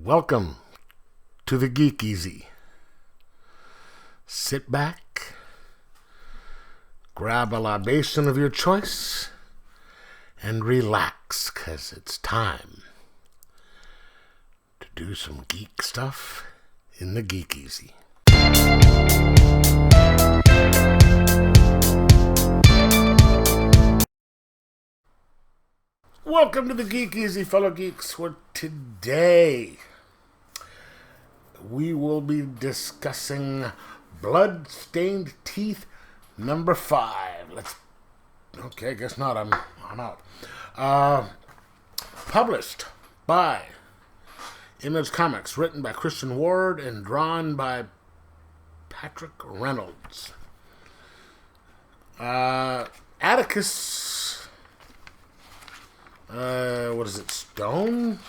Welcome to the Geek Easy. Sit back, grab a libation of your choice, and relax, 'cause it's time to do some geek stuff in the Geek Easy. Welcome to the Geek Easy, fellow geeks, where today we will be discussing Blood-Stained Teeth number 5. Okay, guess not. I'm out. Published by Image Comics, written by Christian Ward and drawn by Patrick Reynolds. Atticus, what is it, Stone?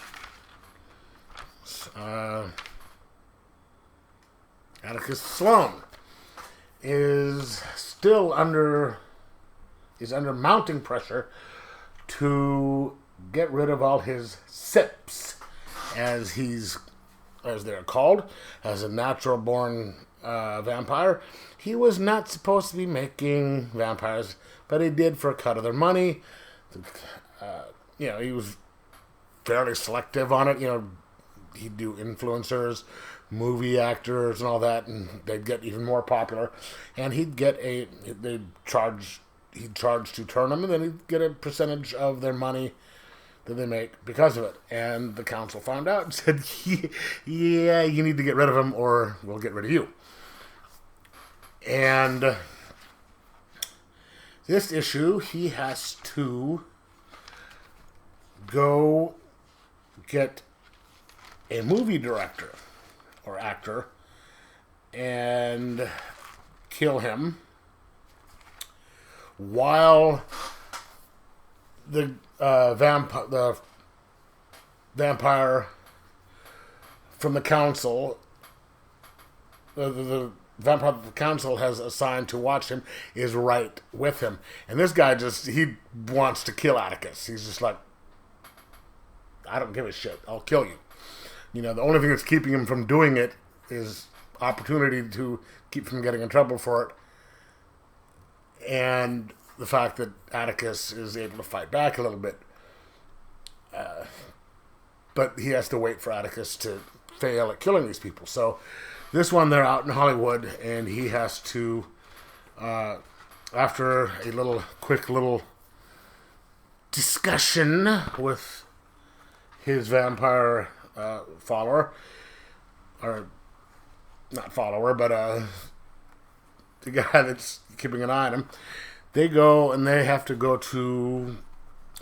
Atticus Sloan is still under mounting pressure to get rid of all his SIPs, as they're called, as a natural-born vampire. He was not supposed to be making vampires, but he did for a cut of their money. He was fairly selective on it. He'd do influencers, movie actors, and all that, and they'd get even more popular. And he'd charge to turn them, and then he'd get a percentage of their money that they make because of it. And the council found out and said, yeah, you need to get rid of him or we'll get rid of you. And this issue, he has to go get a movie director or actor and kill him while the vampire from the council, the vampire the council has assigned to watch him, is right with him. And this guy he wants to kill Atticus. He's just like, I don't give a shit. I'll kill you. The only thing that's keeping him from doing it is opportunity to keep from getting in trouble for it. And the fact that Atticus is able to fight back a little bit. But he has to wait for Atticus to fail at killing these people. So this one, they're out in Hollywood, and he has to, after a quick little discussion with his vampire follower, or not follower, but the guy that's keeping an eye on him, they go and they have to go to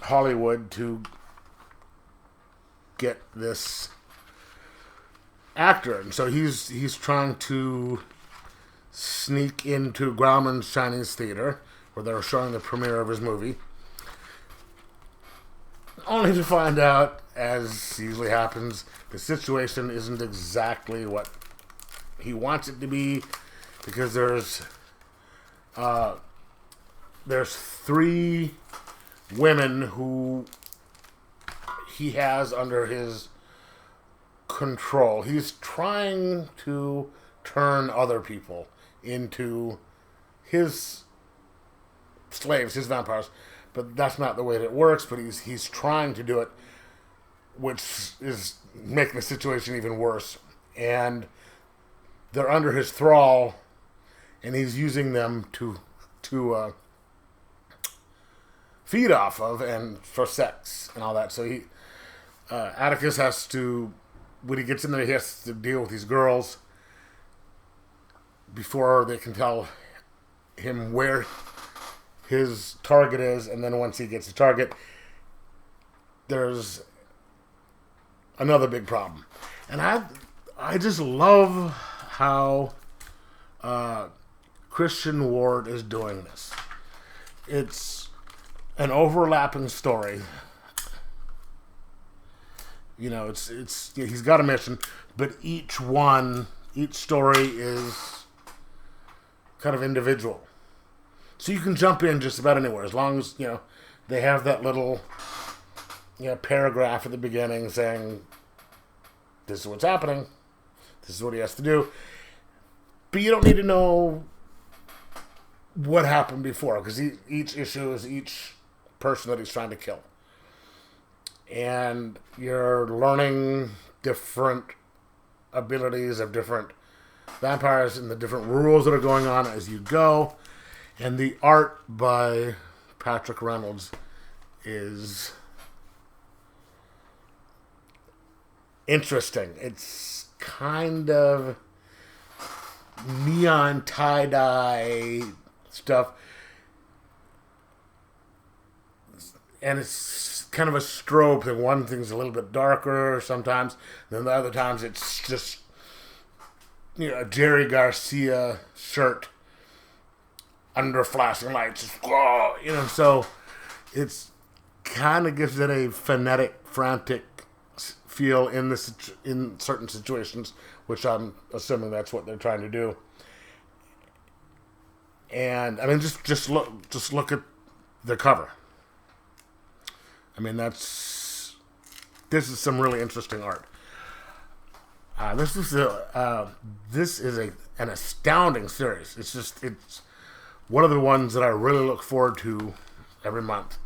Hollywood to get this actor. And so he's trying to sneak into Grauman's Chinese Theater, where they're showing the premiere of his movie, only to find out, as usually happens, the situation isn't exactly what he wants it to be, because there's 3 women who he has under his control. He's trying to turn other people into his slaves, his vampires, but that's not the way that it works. But he's trying to do it, which is making the situation even worse. And they're under his thrall, and he's using them to feed off of and for sex and all that. So Atticus has to, when he gets in there, he has to deal with these girls before they can tell him where his target is. And then once he gets the target, there's another big problem. And I just love how Christian Ward is doing this. It's an overlapping story. He's got a mission, but each story is kind of individual. So you can jump in just about anywhere, as long as, they have that little paragraph at the beginning saying, this is what's happening. This is what he has to do. But you don't need to know what happened before, because each issue is each person that he's trying to kill. And you're learning different abilities of different vampires and the different rules that are going on as you go. And the art by Patrick Reynolds is interesting. It's kind of neon tie-dye stuff. And it's kind of a strobe thing. One thing's a little bit darker sometimes. Then the other times it's just, you know, a Jerry Garcia shirt under flashing lights. You know, so it's kind of gives it a frenetic, frantic feel in certain situations, which I'm assuming that's what they're trying to do. And I mean, just look at the cover. I mean, this is some really interesting art. This is an astounding series. It's one of the ones that I really look forward to every month.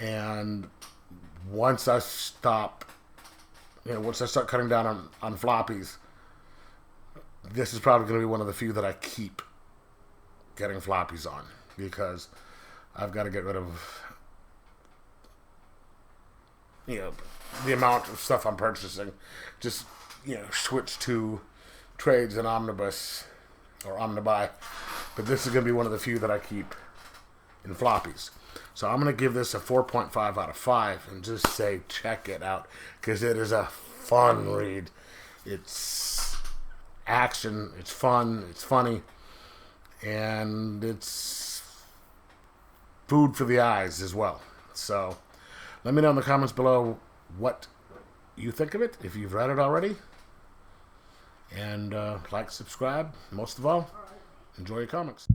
And once I start cutting down on floppies, this is probably going to be one of the few that I keep getting floppies on, because I've got to get rid of, you know, the amount of stuff I'm purchasing. Just, you know, switch to trades and omnibus or omnibuy. But this is going to be one of the few that I keep in floppies. So I'm going to give this a 4.5 out of 5 and just say check it out, because it is a fun read. It's action, it's fun, it's funny, and it's food for the eyes as well. So let me know in the comments below what you think of it, if you've read it already. And like, subscribe, most of all, enjoy your comics.